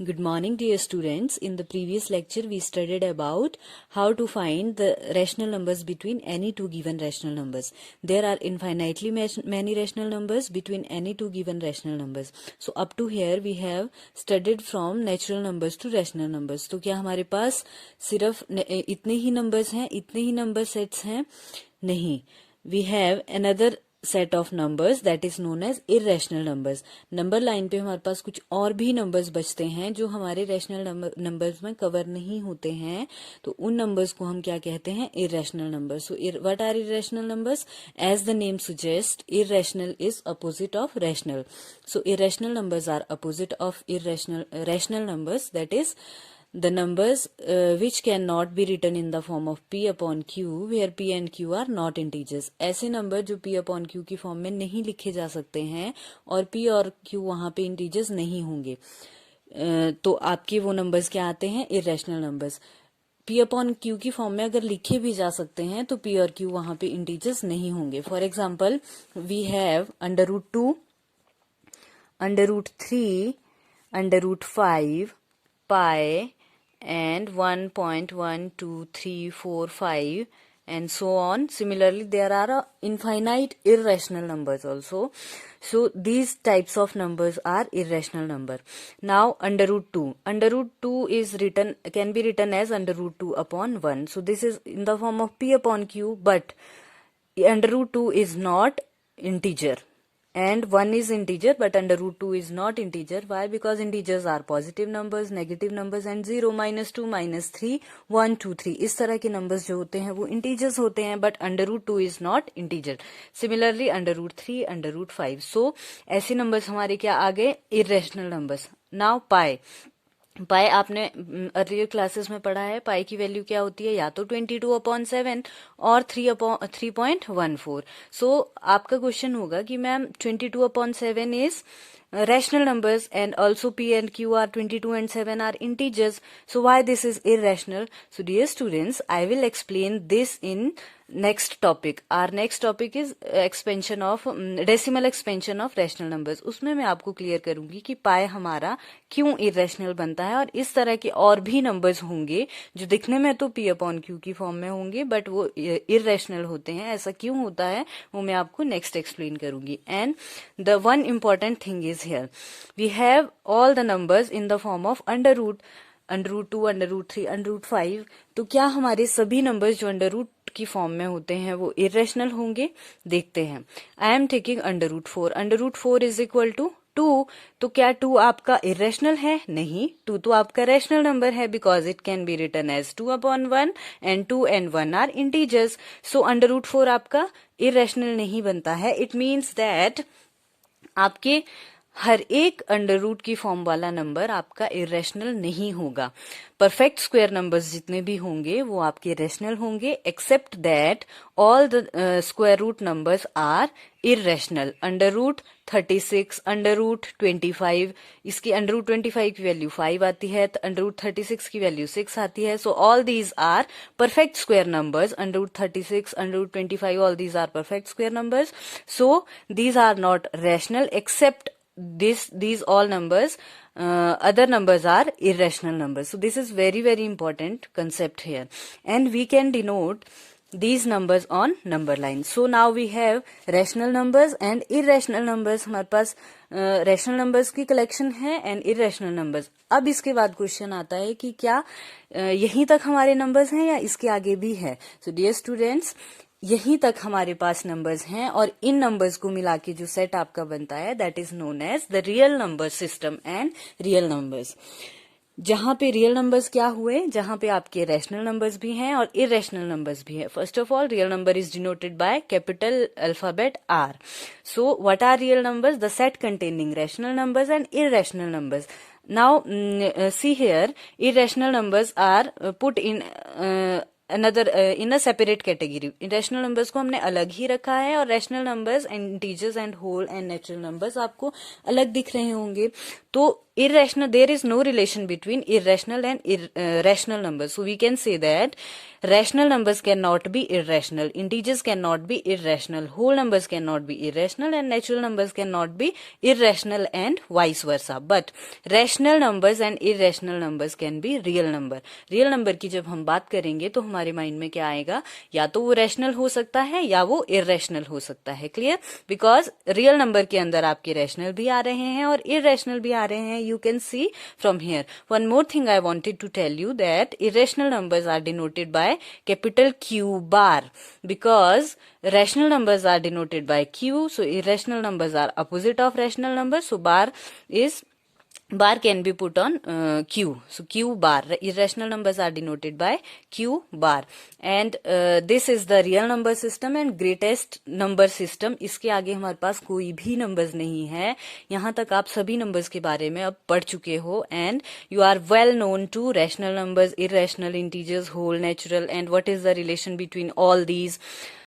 Good morning, dear students. In the previous lecture, we studied about how to find the rational numbers between any two given rational numbers. There are infinitely many rational numbers between any two given rational numbers. So up to here, we have studied from natural numbers to rational numbers. तो क्या हमारे पास सिर्फ इतने ही numbers हैं, इतने ही number sets हैं? नहीं. We have another set of numbers that is known as irrational numbers. Number line पे हमारे पास कुछ और भी नंबर्स बचते हैं जो हमारे रेशनल नंबर्स में कवर नहीं होते हैं, तो उन नंबर्स को हम क्या कहते हैं? Irrational numbers. So what are irrational numbers? As the name suggest, irrational is opposite of rational. So irrational numbers are opposite of rational numbers, that is the numbers which cannot be written in the form of p upon q, where p and q are not integers. ऐसे number जो p upon q की form में नहीं लिखे जा सकते हैं और p और q वहां पे इंटीजर्स नहीं होंगे, तो आपके वो नंबर्स क्या आते हैं? Irrational numbers. p upon q की फॉर्म में अगर लिखे भी जा सकते हैं तो p और q वहां पे इंटीजर्स नहीं होंगे. For example, we have √2, √3, √5, pi and 1.12345 and so on. Similarly, there are infinite irrational numbers also. So these types of numbers are irrational number. Now √2. √2 is can be written as √2 upon 1. So this is in the form of p upon q, but √2 is not integer. And 1 is integer, but √2 is not integer. Why? Because integers are positive numbers, negative numbers and 0, -2, -3, 1, 2, 3. इस तरह के numbers जो होते हैं वो integers होते हैं, but √2 is not integer. Similarly, √3, √5. So, ऐसे numbers हमारे क्या आ गए? Irrational numbers. Now, pi. पाई आपने अर्लियर क्लासेस में पढ़ा है. पाई की वैल्यू क्या होती है? या तो 22/7 और 3.14. सो आपका क्वेश्चन होगा कि ma'am 22/7 is rational numbers and also p and q are 22 and 7 are integers. So why this is irrational? So dear students, I will explain this in next topic. Our next topic is expansion of decimal expansion of rational numbers. उसमें मैं आपको clear करूंगी कि पाई हमारा क्यों irrational बनता है और इस तरह के और भी नंबर्स होंगे जो दिखने में तो p अपॉन q की फॉर्म में होंगे बट वो irrational होते हैं. ऐसा क्यों होता है वो मैं आपको नेक्स्ट एक्सप्लेन करूंगी. And the one important thing is here, we have all the numbers in the form of √2, √3, √5. तो क्या हमारे सभी नंबर्स जो √2 की फॉर्म में होते हैं वो इरेशनल होंगे? देखते हैं. I am taking √4. √4 is equal to 2. तो क्या 2 आपका इरेशनल है? नहीं, 2 तो आपका रेशनल नंबर है, because it can be written as 2/1 and 2 and 1 are integers. So √4 आपका इरेशनल नहीं बनता है. इट मीन्स दैट आपके हर एक √रूट की फॉर्म वाला नंबर आपका इरेशनल नहीं होगा. परफेक्ट स्क्वायर नंबर्स जितने भी होंगे वो आपके रेशनल होंगे, except that all the square root numbers are irrational. √36, √25, इसकी √25 की वैल्यू 5 आती है, √36 की वैल्यू 6 आती है. So all these are perfect square numbers. √36, √25, all these are perfect square numbers. So these are not rational except these all numbers, other numbers are irrational numbers. So this is very important concept here, and we can denote these numbers on number line. So now we have rational numbers and irrational numbers. हमारे पास rational numbers की collection है and irrational numbers. अब इसके बाद question आता है कि क्या यहीं तक हमारे numbers हैं या इसके आगे भी है? So dear students, यहीं तक हमारे पास नंबर्स हैं और इन नंबर्स को मिला के जो सेट आपका बनता है that is known as the real number system and real numbers. जहां पे रियल नंबर्स क्या हुए? जहां पे आपके रैशनल नंबर्स भी हैं और इरेशनल नंबर्स भी हैं. First of all, real number is denoted by capital alphabet R. So what are real numbers? The set containing rational numbers and irrational numbers. Now see here, irrational numbers are put in another in a separate category. Irrational numbers को हमने अलग ही रखा है और rational numbers and integers and whole and natural numbers आपको अलग दिख रहे होंगे. तो irrational, there is no relation between irrational and rational numbers. So we can say that rational numbers cannot be irrational, integers cannot be irrational, whole numbers cannot be irrational, and natural numbers cannot be irrational, and vice versa. But rational numbers and irrational numbers can be real number. Real number की जब हम बात करेंगे तो हमारे mind में क्या आएगा, या तो वो रैशनल हो सकता है या वो इरेशनल हो सकता है. क्लियर? बिकॉज रियल नंबर के अंदर आपके रैशनल भी आ रहे हैं और इरेशनल भी आ रहे हैं. You can see from here. One more thing I wanted to tell you that irrational numbers are denoted by capital Q bar because rational numbers are denoted by Q, so irrational numbers are opposite of rational numbers, so bar can be put on Q, so Q bar. Irrational numbers are denoted by Q bar, and this is the real number system and greatest number system. इसके आगे हमारे पास कोई भी numbers नहीं है. यहाँ तक आप सभी numbers के बारे में अब पढ़ चुके हो, and you are well known to rational numbers, irrational, integers, whole, natural, and what is the relation between all these.